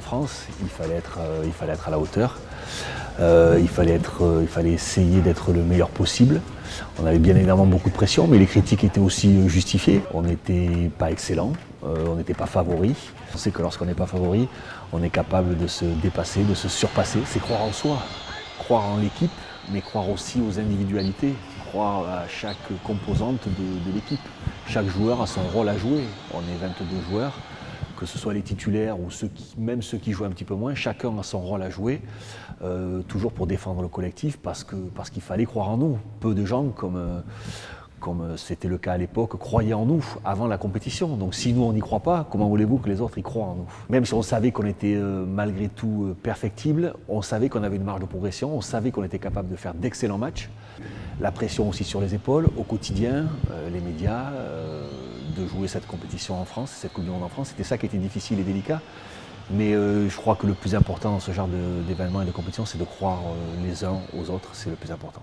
France, il fallait être à la hauteur. Il fallait essayer d'être le meilleur possible. On avait bien évidemment beaucoup de pression, mais les critiques étaient aussi justifiées. On n'était pas excellent, on n'était pas favori. On sait que lorsqu'on n'est pas favori, on est capable de se dépasser, de se surpasser. C'est croire en soi, croire en l'équipe, mais croire aussi aux individualités, croire à chaque composante de l'équipe. Chaque joueur a son rôle à jouer. On est 22 joueurs, que ce soit les titulaires ou même ceux qui jouent un petit peu moins, chacun a son rôle à jouer, toujours pour défendre le collectif, parce qu'il fallait croire en nous. Peu de gens, comme c'était le cas à l'époque, croyaient en nous avant la compétition. Donc si nous on n'y croit pas, comment voulez-vous que les autres y croient en nous? Même si on savait qu'on était malgré tout perfectible, on savait qu'on avait une marge de progression, on savait qu'on était capable de faire d'excellents matchs. La pression aussi sur les épaules, au quotidien, les médias, de jouer cette compétition en France, cette Coupe du Monde en France, c'était ça qui était difficile et délicat. Mais je crois que le plus important dans ce genre d'événements et de compétitions, c'est de croire les uns aux autres, c'est le plus important.